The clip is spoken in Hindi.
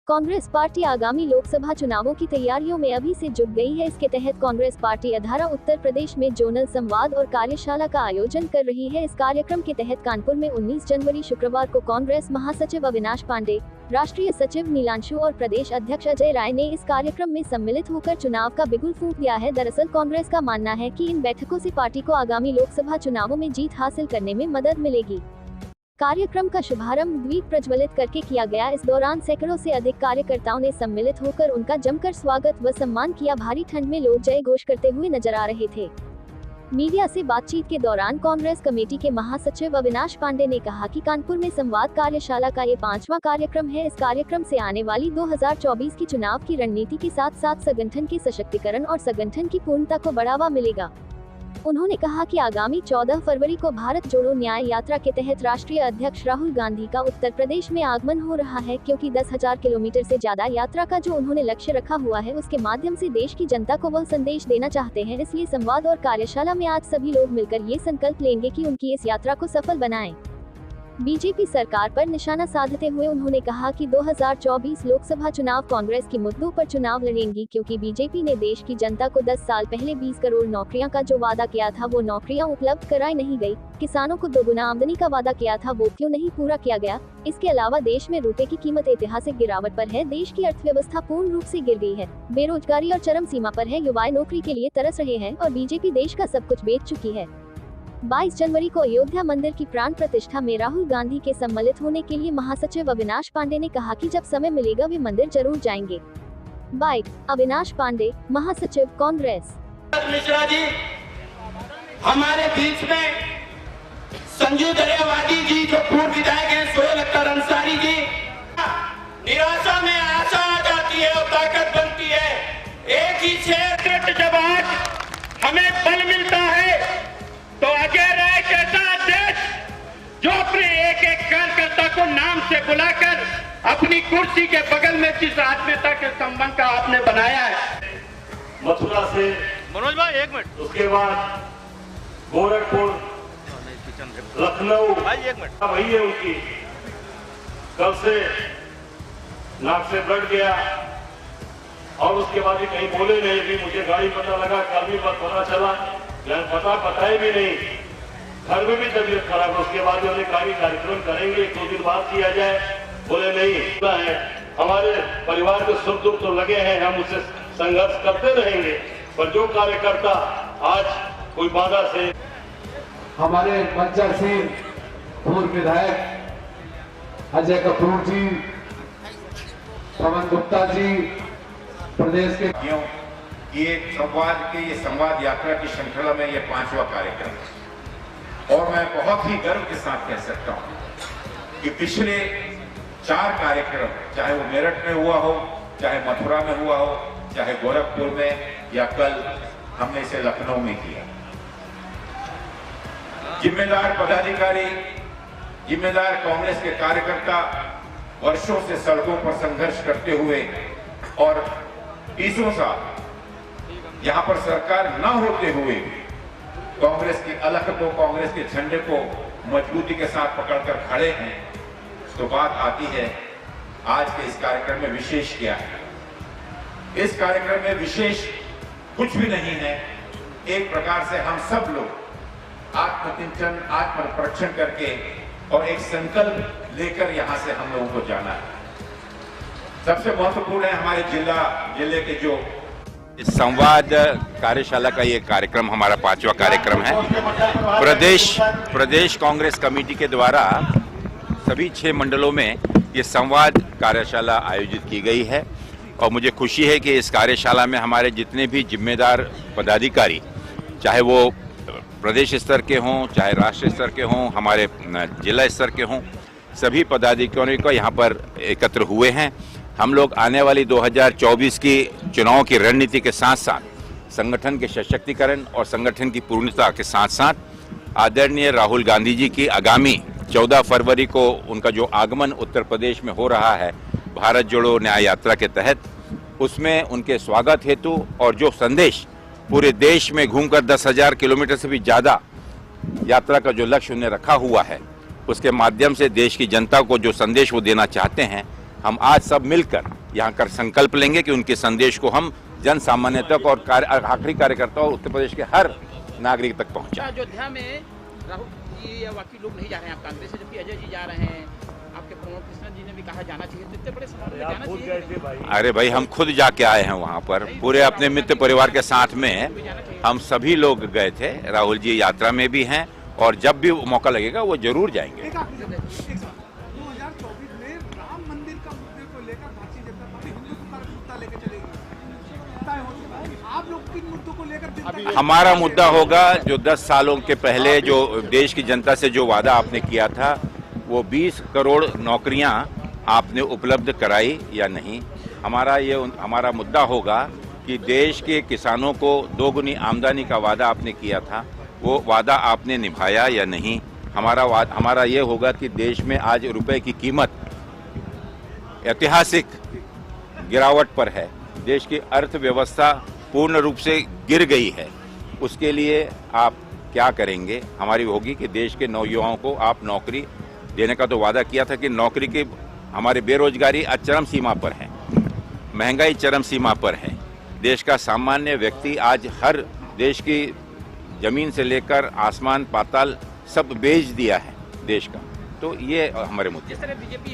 कांग्रेस पार्टी आगामी लोकसभा चुनावों की तैयारियों में अभी से जुट गई है। इसके तहत कांग्रेस पार्टी अधारा उत्तर प्रदेश में जोनल संवाद और कार्यशाला का आयोजन कर रही है। इस कार्यक्रम के तहत कानपुर में 19 जनवरी शुक्रवार को कांग्रेस महासचिव अविनाश पांडे, राष्ट्रीय सचिव नीलांशु और प्रदेश अध्यक्ष अजय राय ने इस कार्यक्रम में सम्मिलित होकर चुनाव का बिगुल फूंक दिया है। दरअसल कांग्रेस का मानना है कि इन बैठकों से पार्टी को आगामी लोकसभा चुनावों में जीत हासिल करने में मदद मिलेगी। कार्यक्रम का शुभारंभ द्वीप प्रज्वलित करके किया गया। इस दौरान सैकड़ों से अधिक कार्यकर्ताओं ने सम्मिलित होकर उनका जमकर स्वागत व सम्मान किया। भारी ठंड में लोग जय घोष करते हुए नजर आ रहे थे। मीडिया से बातचीत के दौरान कांग्रेस कमेटी के महासचिव अविनाश पांडे ने कहा कि कानपुर में संवाद कार्यशाला का ये 5वां कार्यक्रम है। इस कार्यक्रम से आने वाली 2024 की चुनाव की रणनीति के साथ साथ संगठन के सशक्तिकरण और संगठन की पूर्णता को बढ़ावा मिलेगा। उन्होंने कहा कि आगामी 14 फरवरी को भारत जोड़ो न्याय यात्रा के तहत राष्ट्रीय अध्यक्ष राहुल गांधी का उत्तर प्रदेश में आगमन हो रहा है, क्योंकि 10,000 किलोमीटर से ज्यादा यात्रा का जो उन्होंने लक्ष्य रखा हुआ है, उसके माध्यम से देश की जनता को वह संदेश देना चाहते हैं। इसलिए संवाद और कार्यशाला में आज सभी लोग मिलकर ये संकल्प लेंगे कि उनकी इस यात्रा को सफल बनाएं। बीजेपी सरकार पर निशाना साधते हुए उन्होंने कहा कि 2024 लोकसभा चुनाव कांग्रेस के मुद्दों पर चुनाव लड़ेंगी, क्योंकि बीजेपी ने देश की जनता को 10 साल पहले 20 करोड़ नौकरियां का जो वादा किया था वो नौकरियां उपलब्ध कराई नहीं गई। किसानों को 2 गुना आमदनी का वादा किया था वो क्यों नहीं पूरा किया गया। इसके अलावा देश में रुपए की कीमत ऐतिहासिक गिरावट पर है। देश की अर्थव्यवस्था पूर्ण रूप से गिर गई है। बेरोजगारी और चरम सीमा पर है। युवा नौकरी के लिए तरस रहे हैं और बीजेपी देश का सब कुछ बेच चुकी है। 22 जनवरी को अयोध्या मंदिर की प्राण प्रतिष्ठा में राहुल गांधी के सम्मिलित होने के लिए महासचिव अविनाश पांडे ने कहा कि जब समय मिलेगा वे मंदिर जरूर जाएंगे। बाइट अविनाश पांडे, महासचिव कांग्रेस। मिश्रा जी हमारे बीच में, संजू दरियावादी जी जो पूर्व विधायक हैं, सोहेल अख्तर अंसारी जी। निराशा में आशा आ जाती है और ताकत बनती है। एक ही शेर जब आज हमें बल मिलता है तो अजय राय जैसा अध्यक्ष जो अपने एक एक कार्यकर्ता को नाम से बुलाकर अपनी कुर्सी के बगल में जिस आत्मीयता के संबंध का आपने बनाया है। मथुरा से मनोज भाई 1 मिनट, उसके बाद गोरखपुर, लखनऊ भाई 1 मिनट, वही है उनकी। कल से नाक से ब्लड गया और उसके बाद भी कहीं बोले नहीं। भी मुझे गाड़ी पता लगा, कल भी पता चला, बताए भी नहीं। घर में भी तबीयत खराब है। उसके बाद हमने कार्यक्रम करेंगे, 2 दिन बाद किया जाए, बोले नहीं है। हमारे परिवार के सुख दुख तो लगे हैं, हम उससे संघर्ष करते रहेंगे। पर जो कार्यकर्ता आज कोई बाधा से, हमारे बच्चा सिंह पूर्व विधायक, अजय कपूर जी, पवन गुप्ता जी, प्रदेश के ये संवाद यात्रा की श्रृंखला में ये 5वां कार्यक्रम है। और मैं बहुत ही गर्व के साथ कह सकता हूं कि पिछले 4 कार्यक्रम, चाहे वो मेरठ में हुआ हो, चाहे मथुरा में हुआ हो, चाहे गोरखपुर में, या कल हमने इसे लखनऊ में किया। जिम्मेदार पदाधिकारी, जिम्मेदार कांग्रेस के कार्यकर्ता वर्षों से सड़कों पर संघर्ष करते हुए और 20 साल यहां पर सरकार न होते हुए कांग्रेस की अलख को, कांग्रेस के झंडे को मजबूती के साथ पकड़कर खड़े हैं। तो बात आती है आज के इस कार्यक्रम में विशेष क्या है। इस कार्यक्रम में विशेष कुछ भी नहीं है। एक प्रकार से हम सब लोग आत्मचिंतन, आत्मपरीक्षण करके और एक संकल्प लेकर यहां से हम लोगों को जाना है। सबसे महत्वपूर्ण है हमारे जिले के जो इस संवाद कार्यशाला का ये कार्यक्रम हमारा 5वां कार्यक्रम है। प्रदेश कांग्रेस कमेटी के द्वारा सभी 6 मंडलों में ये संवाद कार्यशाला आयोजित की गई है और मुझे खुशी है कि इस कार्यशाला में हमारे जितने भी जिम्मेदार पदाधिकारी, चाहे वो प्रदेश स्तर के हों, चाहे राष्ट्रीय स्तर के हों, हमारे जिला स्तर के हों, सभी पदाधिकारियों को यहाँ पर एकत्र हुए हैं। हम लोग आने वाली 2024 की चुनाव की रणनीति के साथ साथ संगठन के सशक्तिकरण और संगठन की पूर्णता के साथ साथ आदरणीय राहुल गांधी जी की आगामी 14 फरवरी को उनका जो आगमन उत्तर प्रदेश में हो रहा है भारत जोड़ो न्याय यात्रा के तहत, उसमें उनके स्वागत हेतु और जो संदेश पूरे देश में घूमकर 10,000 किलोमीटर से भी ज़्यादा यात्रा का जो लक्ष्य उन्हें रखा हुआ है, उसके माध्यम से देश की जनता को जो संदेश वो देना चाहते हैं, हम आज सब मिलकर यहाँ कर संकल्प लेंगे कि उनके संदेश को हम जन सामान्य तक और आखिरी कार्यकर्ता और उत्तर प्रदेश के हर नागरिक तक पहुँचाएं। अयोध्या में राहुल जी या बाकी लोग नहीं जा रहे हैं आप कांग्रेस से, जबकि अजय जी जा रहे हैं, आपके प्रमोद कृष्ण जी ने भी कहा जाना चाहिए, तो इतने बड़े समारोह में जाना चाहिए। अरे भाई, हम खुद जाके आए हैं वहाँ पर, पूरे अपने मित्र परिवार के साथ में हम सभी लोग गए थे। राहुल जी यात्रा में भी हैं और जब भी मौका लगेगा वो जरूर जाएंगे। 2024 में राम मंदिर का मुद्दे को लेकर भारतीय जनता पार्टी हिंदुत्व का मुद्दा लेकर चलेगी, आप लोग किन मुद्दों को लेकर? हमारा मुद्दा होगा जो 10 सालों के पहले जो देश की जनता से जो वादा आपने किया था, वो 20 करोड़ नौकरियां आपने उपलब्ध कराई या नहीं। हमारा मुद्दा होगा कि देश के किसानों को दोगुनी आमदनी का वादा आपने किया था, वो वादा आपने निभाया या नहीं। हमारा ये होगा कि देश में आज रुपए की कीमत ऐतिहासिक गिरावट पर है, देश की अर्थव्यवस्था पूर्ण रूप से गिर गई है, उसके लिए आप क्या करेंगे। हमारी होगी कि देश के नौयुवाओं को आप नौकरी देने का तो वादा किया था कि नौकरी की, हमारे बेरोजगारी आज चरम सीमा पर है, महंगाई चरम सीमा पर है, देश का सामान्य व्यक्ति आज हर देश की जमीन से लेकर आसमान पाताल सब बेच दिया है देश का। तो ये हमारे मुद्दे। जिस तरह बीजेपी